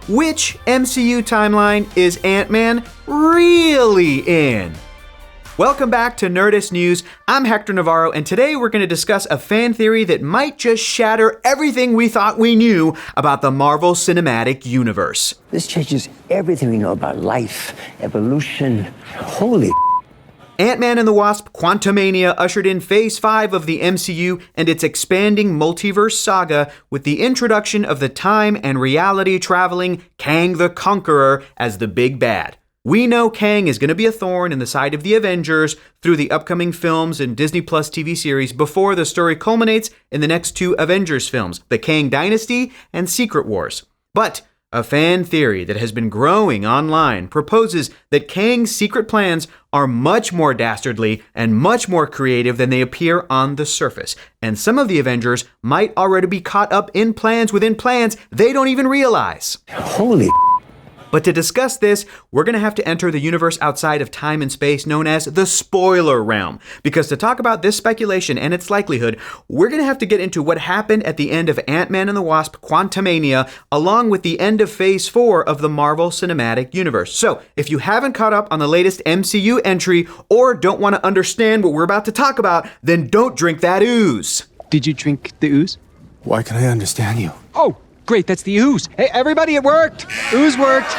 Which MCU timeline is Ant-Man really in? Welcome back to Nerdist News. I'm Hector Navarro, and today we're going to discuss a fan theory that might just shatter everything we thought we knew about the Marvel Cinematic Universe. This changes everything we know about life, evolution. Holy Ant-Man and the Wasp: Quantumania ushered in Phase 5 of the MCU and its expanding multiverse saga with the introduction of the time and reality-traveling Kang the Conqueror as the big bad. We know Kang is going to be a thorn in the side of the Avengers through the upcoming films and Disney Plus TV series before the story culminates in the next two Avengers films, The Kang Dynasty and Secret Wars. But a fan theory that has been growing online proposes that Kang's secret plans are much more dastardly and much more creative than they appear on the surface. And some of the Avengers might already be caught up in plans within plans they don't even realize. Holy. But to discuss this, we're going to have to enter the universe outside of time and space known as the spoiler realm. Because to talk about this speculation and its likelihood, we're going to have to get into what happened at the end of Ant-Man and the Wasp: Quantumania, along with the end of Phase 4 of the Marvel Cinematic Universe. So, if you haven't caught up on the latest MCU entry or don't want to understand what we're about to talk about, then don't drink that ooze. Did you drink the ooze? Why can I understand you? Oh, great, that's the ooze. Hey, everybody, it worked. Ooze worked.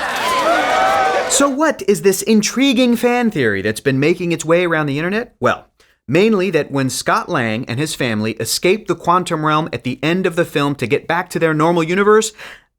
So what is this intriguing fan theory that's been making its way around the internet? Well, mainly that when Scott Lang and his family escape the quantum realm at the end of the film to get back to their normal universe,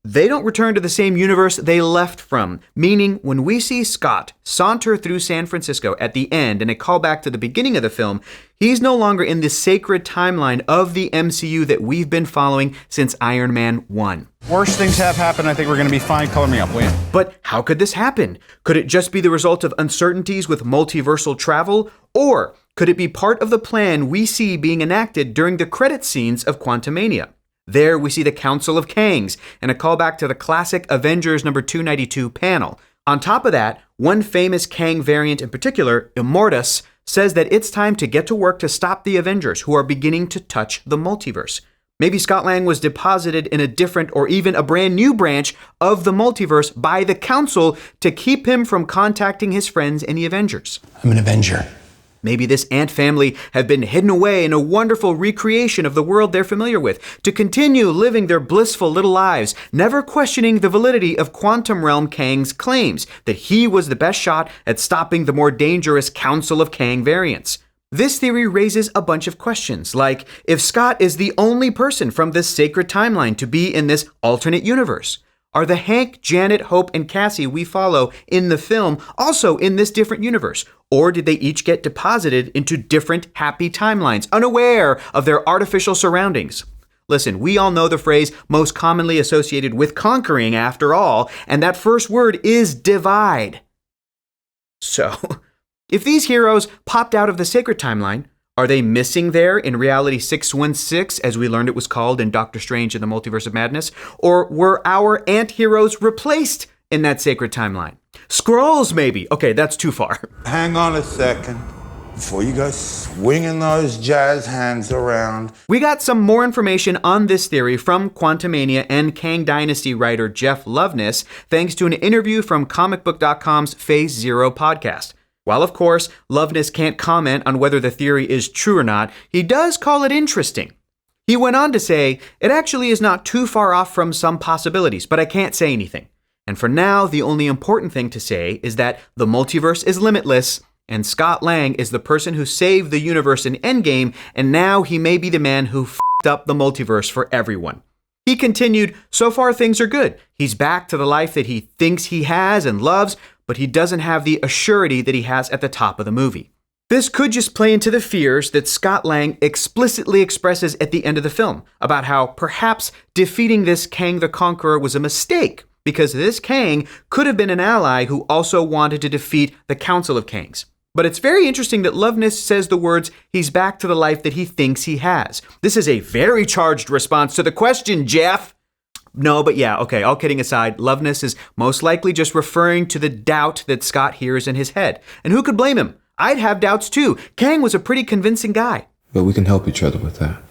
they don't return to the same universe they left from. Meaning, when we see Scott saunter through San Francisco at the end in a callback to the beginning of the film, he's no longer in the sacred timeline of the MCU that we've been following since Iron Man 1. Worst things have happened. I think we're going to be fine. Color me up, will you? But how could this happen? Could it just be the result of uncertainties with multiversal travel? Or could it be part of the plan we see being enacted during the credit scenes of Quantumania? There we see the Council of Kangs and a callback to the classic Avengers number 292 panel. On top of that, one famous Kang variant in particular, Immortus, says that it's time to get to work to stop the Avengers who are beginning to touch the multiverse. Maybe Scott Lang was deposited in a different or even a brand new branch of the multiverse by the Council to keep him from contacting his friends in the Avengers. I'm an Avenger. Maybe this ant family have been hidden away in a wonderful recreation of the world they're familiar with to continue living their blissful little lives, never questioning the validity of Quantum Realm Kang's claims that he was the best shot at stopping the more dangerous Council of Kang variants. This theory raises a bunch of questions, like if Scott is the only person from this sacred timeline to be in this alternate universe. Are the Hank, Janet, Hope, and Cassie we follow in the film also in this different universe? Or did they each get deposited into different happy timelines, unaware of their artificial surroundings? Listen, we all know the phrase most commonly associated with conquering after all, and that first word is divide. So, if these heroes popped out of the sacred timeline, are they missing there in Reality 616, as we learned it was called in Doctor Strange in the Multiverse of Madness? Or were our ant-heroes replaced in that sacred timeline? Skrulls, maybe. Okay, that's too far. Hang on a second before you go swinging those jazz hands around. We got some more information on this theory from Quantumania and Kang Dynasty writer Jeff Loveness, thanks to an interview from comicbook.com's Phase Zero podcast. While, of course, Loveness can't comment on whether the theory is true or not, he does call it interesting. He went on to say, it actually is not too far off from some possibilities, but I can't say anything. And for now, the only important thing to say is that the multiverse is limitless, and Scott Lang is the person who saved the universe in Endgame, and now he may be the man who f***ed up the multiverse for everyone. He continued, so far things are good. He's back to the life that he thinks he has and loves, but he doesn't have the assurity that he has at the top of the movie. This could just play into the fears that Scott Lang explicitly expresses at the end of the film about how perhaps defeating this Kang the Conqueror was a mistake because this Kang could have been an ally who also wanted to defeat the Council of Kangs. But it's very interesting that Loveness says the words, he's back to the life that he thinks he has. This is a very charged response to the question, Jeff. No, but yeah, okay, all kidding aside, Loveness is most likely just referring to the doubt that Scott hears in his head. And who could blame him? I'd have doubts too. Kang was a pretty convincing guy. But we can help each other with that.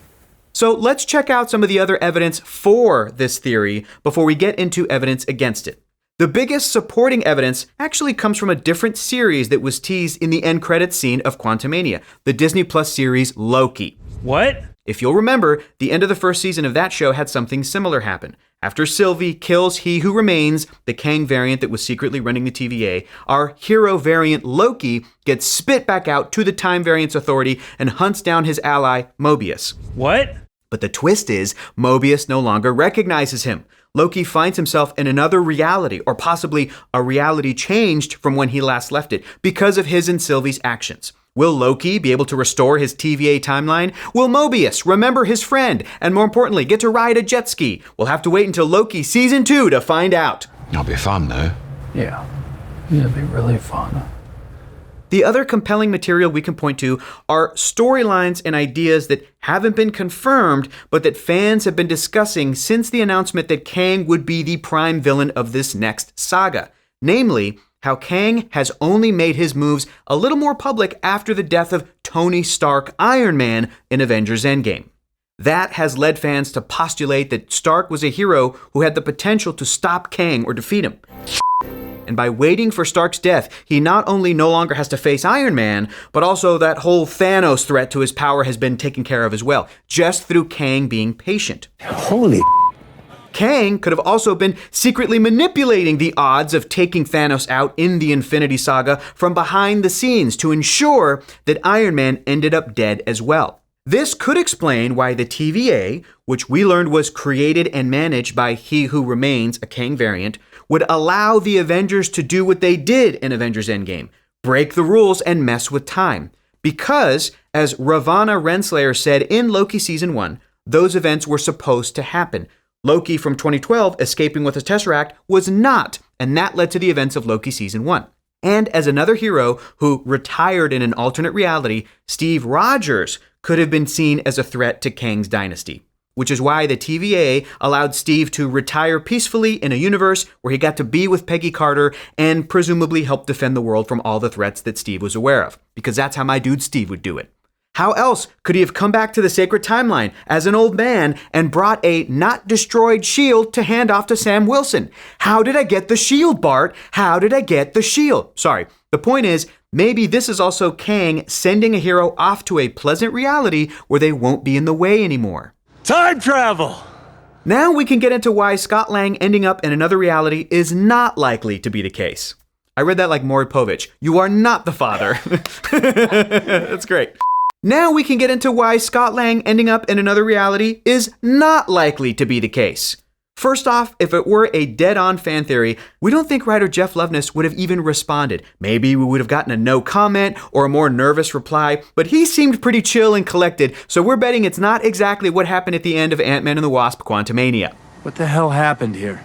So let's check out some of the other evidence for this theory before we get into evidence against it. The biggest supporting evidence actually comes from a different series that was teased in the end credits scene of Quantumania, the Disney Plus series Loki. What? If you'll remember, the end of the first season of that show had something similar happen. After Sylvie kills He Who Remains, the Kang variant that was secretly running the TVA, our hero variant Loki gets spit back out to the Time Variance Authority and hunts down his ally Mobius. What? But the twist is, Mobius no longer recognizes him. Loki finds himself in another reality, or possibly a reality changed from when he last left it, because of his and Sylvie's actions. Will Loki be able to restore his TVA timeline? Will Mobius remember his friend? And more importantly, get to ride a jet ski? We'll have to wait until Loki Season 2 to find out. It'll be fun, though. Yeah, it'll be really fun. The other compelling material we can point to are storylines and ideas that haven't been confirmed, but that fans have been discussing since the announcement that Kang would be the prime villain of this next saga. Namely, how Kang has only made his moves a little more public after the death of Tony Stark Iron Man in Avengers Endgame. That has led fans to postulate that Stark was a hero who had the potential to stop Kang or defeat him. And by waiting for Stark's death, he not only no longer has to face Iron Man, but also that whole Thanos threat to his power has been taken care of as well, just through Kang being patient. Holy Kang could have also been secretly manipulating the odds of taking Thanos out in the Infinity Saga from behind the scenes to ensure that Iron Man ended up dead as well. This could explain why the TVA, which we learned was created and managed by He Who Remains, a Kang variant, would allow the Avengers to do what they did in Avengers Endgame, break the rules and mess with time. Because, as Ravonna Renslayer said in Loki Season 1, those events were supposed to happen. Loki from 2012 escaping with a Tesseract was not, and that led to the events of Loki Season 1. And as another hero who retired in an alternate reality, Steve Rogers could have been seen as a threat to Kang's dynasty, which is why the TVA allowed Steve to retire peacefully in a universe where he got to be with Peggy Carter and presumably help defend the world from all the threats that Steve was aware of, because that's how my dude Steve would do it. How else could he have come back to the sacred timeline as an old man and brought a not destroyed shield to hand off to Sam Wilson? How did I get the shield, Bart? How did I get the shield? Sorry. The point is, maybe this is also Kang sending a hero off to a pleasant reality where they won't be in the way anymore. Time travel! Now we can get into why Scott Lang ending up in another reality is not likely to be the case. I read that like Maury Povich. You are not the father. That's great. Now we can get into why Scott Lang ending up in another reality is not likely to be the case. First off, if it were a dead-on fan theory, we don't think writer Jeff Loveness would have even responded. Maybe we would have gotten a no comment or a more nervous reply, but he seemed pretty chill and collected, so we're betting it's not exactly what happened at the end of Ant-Man and the Wasp: Quantumania. What the hell happened here?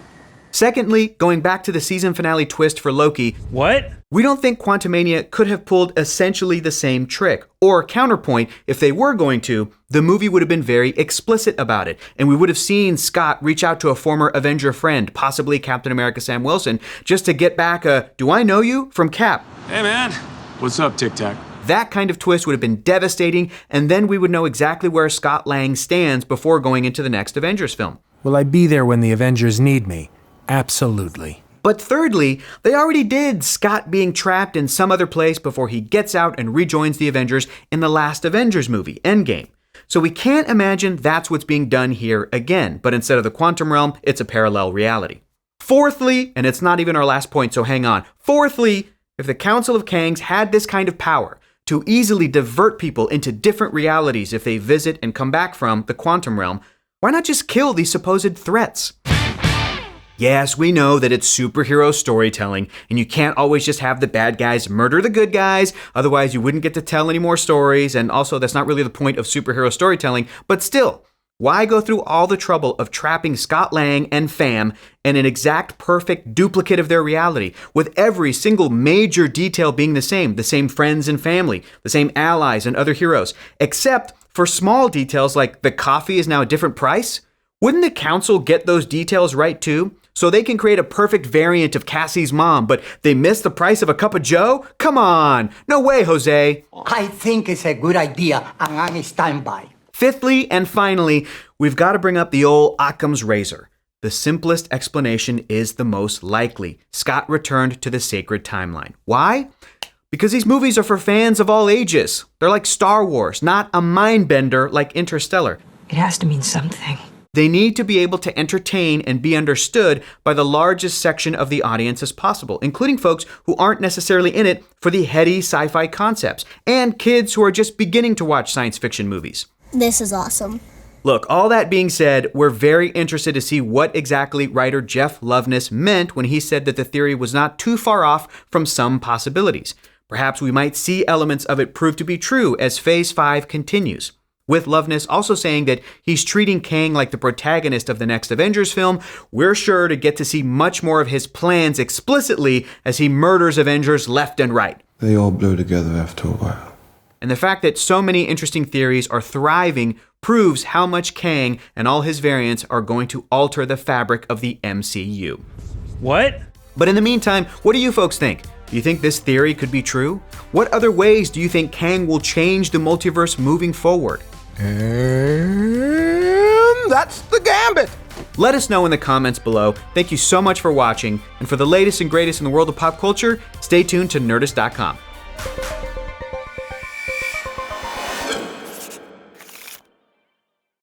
Secondly, going back to the season finale twist for Loki, What? we don't think Quantumania could have pulled essentially the same trick. Or counterpoint, if they were going to, the movie would have been very explicit about it, and we would have seen Scott reach out to a former Avenger friend, possibly Captain America Sam Wilson, just to get back a "Do I know you?" from Cap. Hey man, what's up, Tic Tac? That kind of twist would have been devastating, and then we would know exactly where Scott Lang stands before going into the next Avengers film. Will I be there when the Avengers need me? Absolutely. But thirdly, they already did Scott being trapped in some other place before he gets out and rejoins the Avengers in the last Avengers movie, Endgame. So we can't imagine that's what's being done here again, but instead of the quantum realm, it's a parallel reality. Fourthly, and it's not even our last point, so hang on. Fourthly, if the Council of Kangs had this kind of power to easily divert people into different realities if they visit and come back from the quantum realm, why not just kill these supposed threats? Yes, we know that it's superhero storytelling, and you can't always just have the bad guys murder the good guys, otherwise you wouldn't get to tell any more stories, and also that's not really the point of superhero storytelling, but still, why go through all the trouble of trapping Scott Lang and fam in an exact perfect duplicate of their reality, with every single major detail being the same friends and family, the same allies and other heroes, except for small details like the coffee is now a different price? Wouldn't the council get those details right too? So they can create a perfect variant of Cassie's mom, but they miss the price of a cup of joe? Come on! No way, Jose! I think it's a good idea, and I'm standby. Fifthly, and finally, we've got to bring up the old Occam's razor. The simplest explanation is the most likely. Scott returned to the sacred timeline. Why? Because these movies are for fans of all ages. They're like Star Wars, not a mind bender like Interstellar. It has to mean something. They need to be able to entertain and be understood by the largest section of the audience as possible, including folks who aren't necessarily in it for the heady sci-fi concepts, and kids who are just beginning to watch science fiction movies. This is awesome. Look, all that being said, we're very interested to see what exactly writer Jeff Loveness meant when he said that the theory was not too far off from some possibilities. Perhaps we might see elements of it prove to be true as Phase 5 continues. With Loveness also saying that he's treating Kang like the protagonist of the next Avengers film, we're sure to get to see much more of his plans explicitly as he murders Avengers left and right. They all blew together after a while. And the fact that so many interesting theories are thriving proves how much Kang and all his variants are going to alter the fabric of the MCU. What? But in the meantime, what do you folks think? Do you think this theory could be true? What other ways do you think Kang will change the multiverse moving forward? And that's the gambit. Let us know in the comments below. Thank you so much for watching, and for the latest and greatest in the world of pop culture, stay tuned to Nerdist.com.